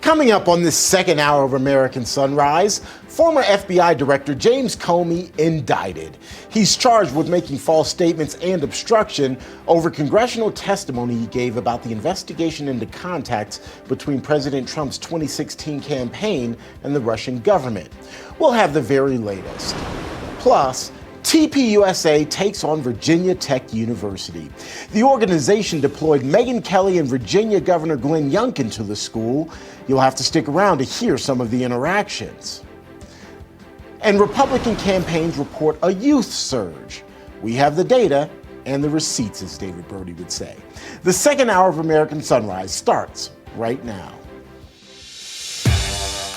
Coming up on this second hour of American Sunrise, former FBI Director James Comey indicted. He's charged with making false statements and obstruction over congressional testimony he gave about the investigation into contacts between President Trump's 2016 campaign and the Russian government. We'll have the very latest. Plus, TPUSA takes on Virginia Tech University. The organization deployed Megyn Kelly and Virginia Governor Glenn Youngkin to the school. You'll have to stick around to hear some of the interactions. And Republican campaigns report a youth surge. We have the data and the receipts, as David Brody would say. The second hour of American Sunrise starts right now.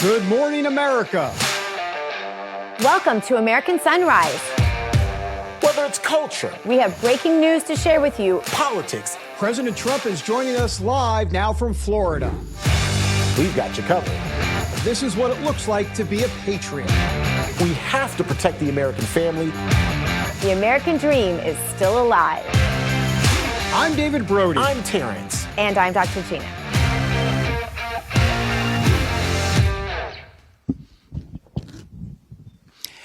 Good morning, America. Welcome to American Sunrise. Whether it's culture, We have breaking news to share with you. politics, President Trump is joining us live now from Florida. we've got you covered. This is what it looks like to be a patriot. We have to protect the American family. The American dream is still alive. I'm David Brody. I'm Terrence. And I'm Dr. Gina.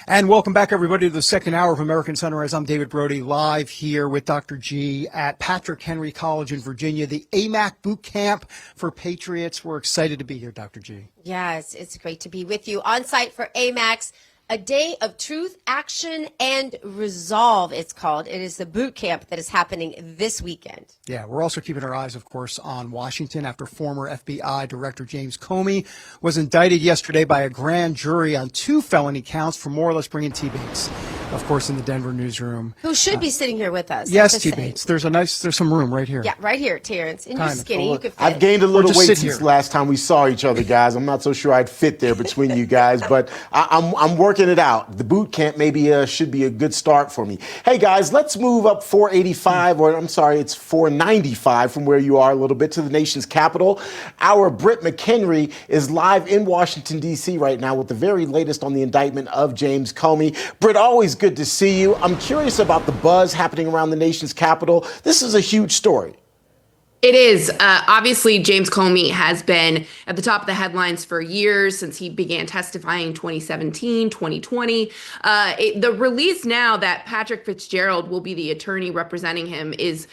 And welcome back, everybody, to the second hour of American Sunrise. I'm David Brody, live here with Dr. G at Patrick Henry College in Virginia, the AMAC Bootcamp for Patriots. We're excited to be here, Dr. G. Yes, it's great to be with you on site for AMAC's A Day of Truth, Action, and Resolve, it's called. It is the boot camp that is happening this weekend. Yeah, we're also keeping our eyes, of course, on Washington after former FBI Director James Comey was indicted yesterday by a grand jury on 2 felony counts for more or less bringing T-Bates, of course, in the Denver newsroom. Who should be sitting here with us. Yes, T-Bates. There's some room right here. Yeah, right here, Terrence. And you're Kind of. skinny. You could fit. I've gained a little just weight sit since here. last time we saw each other, guys. I'm not so sure I'd fit there between you guys, but I'm working it out. The boot camp maybe should be a good start for me. Hey, guys, let's move up 485, or I'm sorry, it's 495 from where you are a little bit to the nation's capital. Our Britt McHenry is live in Washington, D.C. right now with the very latest on the indictment of James Comey. Britt, always good to see you. I'm curious about the buzz happening around the nation's capital. This is a huge story. It is. Obviously, James Comey has been at the top of the headlines for years since he began testifying in 2017, 2020. The release now that Patrick Fitzgerald will be the attorney representing him is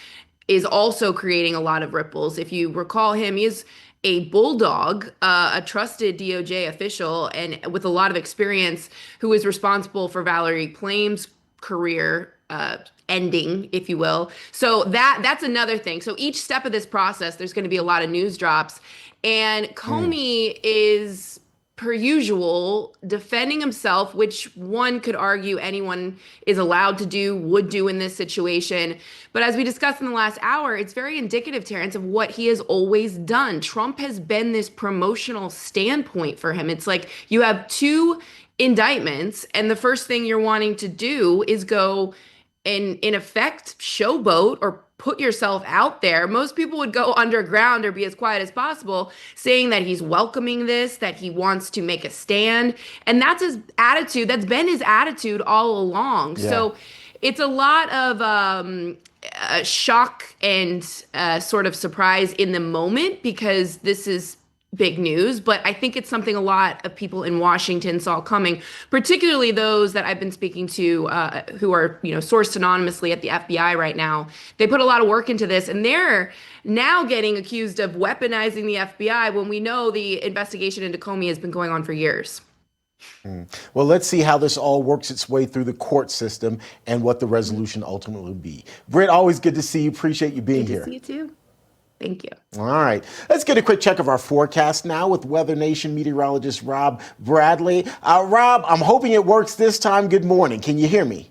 also creating a lot of ripples. If you recall him, he is a bulldog, a trusted DOJ official, and with a lot of experience, who is responsible for Valerie Plame's career ending, if you will. So that's another thing. So each step of this process, there's going to be a lot of news drops. And Comey is, per usual, defending himself, which one could argue anyone is allowed to do, would do in this situation. But as we discussed in the last hour, it's very indicative, Terrence, of what he has always done. Trump has been this promotional standpoint for him. It's like you have 2 indictments, and the first thing you're wanting to do is go and, in effect, showboat or put yourself out there. Most people would go underground or be as quiet as possible, saying that he's welcoming this, that he wants to make a stand. And that's his attitude. That's been his attitude all along. Yeah. So it's a lot of shock and sort of surprise in the moment, because this is big news, but I think it's something a lot of people in Washington saw coming, particularly those that I've been speaking to who are, sourced anonymously at the FBI right now. They put a lot of work into this, and they're now getting accused of weaponizing the FBI when we know the investigation into Comey has been going on for years. Well, let's see how this all works its way through the court system and what the resolution ultimately will be. Britt, always good to see you. Appreciate you being here. Good to see you too. Thank you. All right. Let's get a quick check of our forecast now with Weather Nation meteorologist Rob Bradley. Rob, I'm hoping it works this time. Good morning. Can you hear me?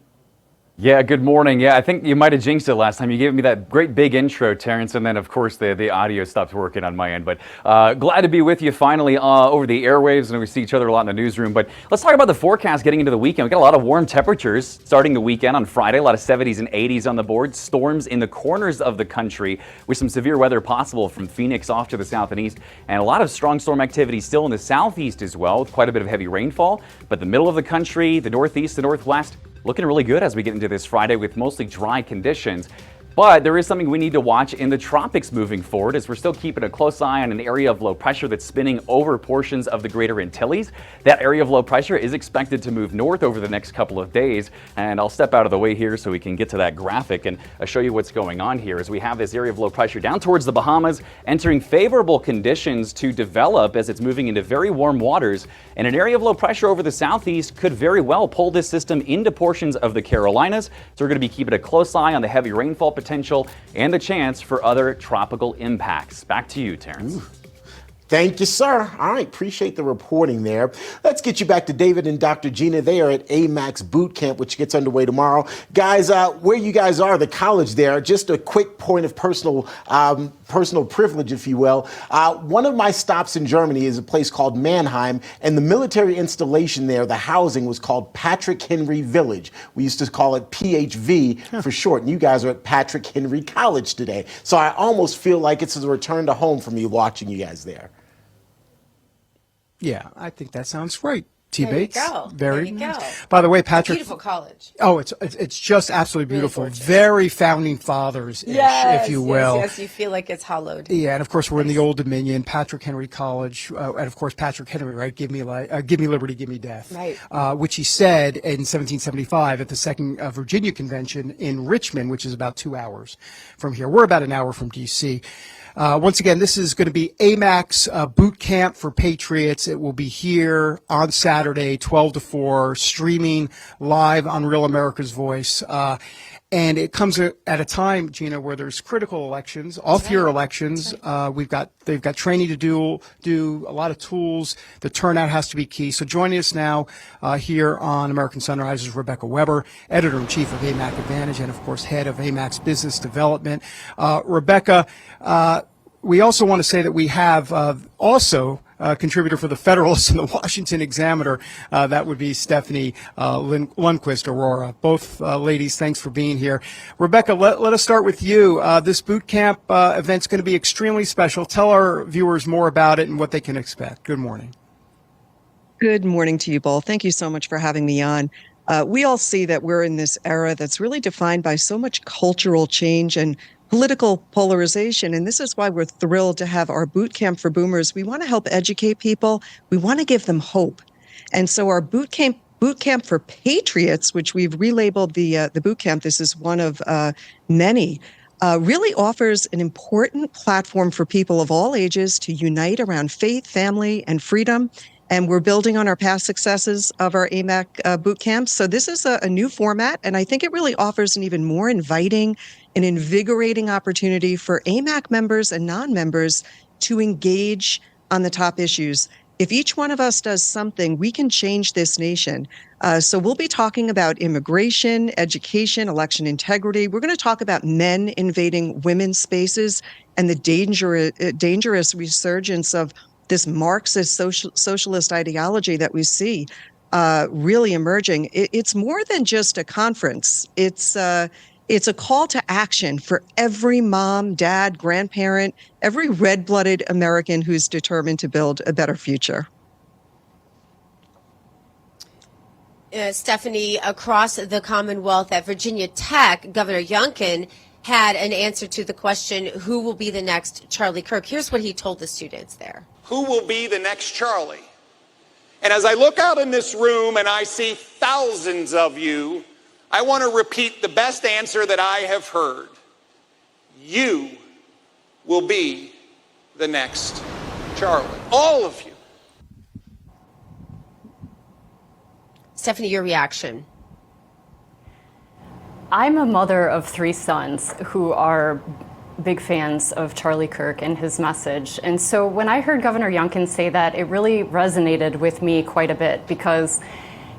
Yeah, good morning. Yeah, I think you might have jinxed it last time. You gave me that great big intro, Terrence, and then, of course, the audio stopped working on my end. But glad to be with you finally over the airwaves, and we see each other a lot in the newsroom. But let's talk about the forecast getting into the weekend. We got a lot of warm temperatures starting the weekend on Friday, a lot of 70s and 80s on the board. Storms in the corners of the country with some severe weather possible from Phoenix off to the south and east, and a lot of strong storm activity still in the southeast as well, with quite a bit of heavy rainfall. But the middle of the country, the northeast, the northwest, looking really good as we get into this Friday with mostly dry conditions. But there is something we need to watch in the tropics moving forward, as we're still keeping a close eye on an area of low pressure that's spinning over portions of the greater Antilles. That area of low pressure is expected to move north over the next couple of days. And I'll step out of the way here so we can get to that graphic and show you what's going on here as we have this area of low pressure down towards the Bahamas, entering favorable conditions to develop as it's moving into very warm waters. And an area of low pressure over the southeast could very well pull this system into portions of the Carolinas. So we're going to be keeping a close eye on the heavy rainfall potential and the chance for other tropical impacts. Back to you, Terrence. Ooh. Thank you, sir. All right, appreciate the reporting there. Let's get you back to David and Dr. Gina. They are at AMAC Bootcamp, which gets underway tomorrow. Guys, where you guys are, the college there, just a quick point of personal privilege, if you will. One of my stops in Germany is a place called Mannheim, and the military installation there, the housing was called Patrick Henry Village. We used to call it PHV for short, and you guys are at Patrick Henry College today. So I almost feel like it's a return to home for me watching you guys there. Yeah, I think that sounds great. T. There you Bates. go. Very There you nice. go. By the way, Patrick. Beautiful college. Oh, it's just absolutely beautiful. Really gorgeous. Very founding fathers-ish, if you will. Yes, you feel like it's hallowed. Yeah, and of course we're in the Old Dominion, Patrick Henry College, and of course Patrick Henry, right? Give me liberty, give me death. Right. Which he said in 1775 at the Second Virginia Convention in Richmond, which is about 2 hours from here. We're about an hour from D.C. Once again, this is going to be AMAC's boot camp for Patriots. It will be here on Saturday, 12 to 4, streaming live on Real America's Voice. And it comes at a time, Gina, where there's critical elections, off-year elections. They've got training to do a lot of tools. The turnout has to be key. So joining us now here on American Sunrise is Rebecca Weber, editor-in-chief of AMAC Advantage and, of course, head of AMAC's business development. Rebecca, we also want to say that we have also contributor for the Federalist and the Washington Examiner. That would be Stephanie Lundquist-Arora. Both ladies, thanks for being here. Rebecca, let us start with you. This boot camp event's going to be extremely special. Tell our viewers more about it and what they can expect. Good morning. Good morning to you both. Thank you so much for having me on. We all see that we're in this era that's really defined by so much cultural change and political polarization. And this is why we're thrilled to have our boot camp for boomers. We want to help educate people. We want to give them hope. And so our boot camp for Patriots, which we've relabeled the boot camp, this is one of many, really offers an important platform for people of all ages to unite around faith, family, and freedom. And we're building on our past successes of our AMAC boot camps. So this is a new format, and I think it really offers an even more inviting and invigorating opportunity for AMAC members and non-members to engage on the top issues. If each one of us does something, we can change this nation. So we'll be talking about immigration, education, election integrity. We're going to talk about men invading women's spaces and the dangerous resurgence of this Marxist socialist ideology that we see really emerging. It's more than just a conference. It's a call to action for every mom, dad, grandparent, every red-blooded American who's determined to build a better future. Stephanie, across the Commonwealth at Virginia Tech, Governor Youngkin had an answer to the question, who will be the next Charlie Kirk? Here's what he told the students there. Who will be the next Charlie? And as I look out in this room and I see thousands of you, I want to repeat the best answer that I have heard. You will be the next Charlie. All of you. Stephanie, your reaction. I'm a mother of 3 sons who are big fans of Charlie Kirk and his message. And so when I heard Governor Youngkin say that, it really resonated with me quite a bit, because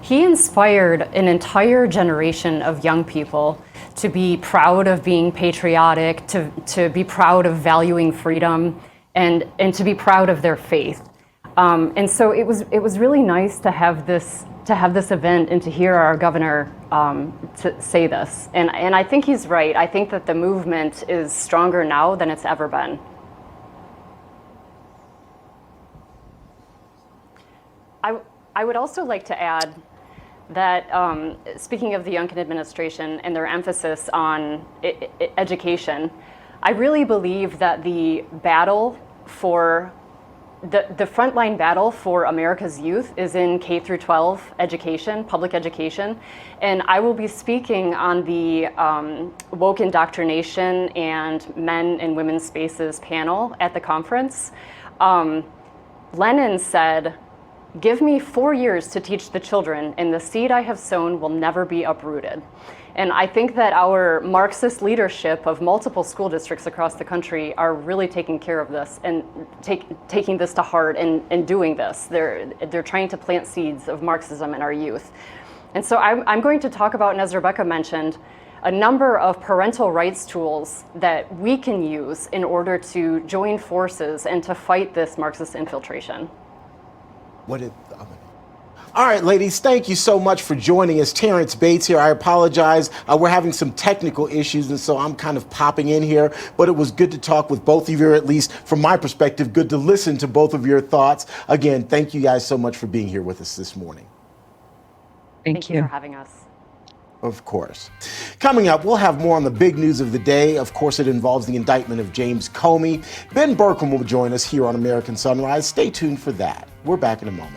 he inspired an entire generation of young people to be proud of being patriotic, to be proud of valuing freedom, and to be proud of their faith. And so it was really nice to have this event and to hear our governor to say this. And I think he's right. I think that the movement is stronger now than it's ever been. I would also like to add that speaking of the Youngkin administration and their emphasis on education, I really believe that the battle for the frontline battle for America's youth is in K through 12 education, public education. And I will be speaking on the woke indoctrination and men and women's spaces panel at the conference. Lenin said, "Give me 4 years to teach the children, and the seed I have sown will never be uprooted." And I think that our Marxist leadership of multiple school districts across the country are really taking care of this and taking this to heart and doing this. They're trying to plant seeds of Marxism in our youth. And so I'm going to talk about, and as Rebecca mentioned, a number of parental rights tools that we can use in order to join forces and to fight this Marxist infiltration. All right, ladies, thank you so much for joining us. Terrence Bates here. I apologize. We're having some technical issues, and so I'm kind of popping in here. But it was good to talk with both of you, or at least from my perspective, good to listen to both of your thoughts. Again, thank you guys so much for being here with us this morning. Thank you for having us. Of course. Coming up, we'll have more on the big news of the day. Of course, it involves the indictment of James Comey. Ben Berkham will join us here on American Sunrise. Stay tuned for that. We're back in a moment.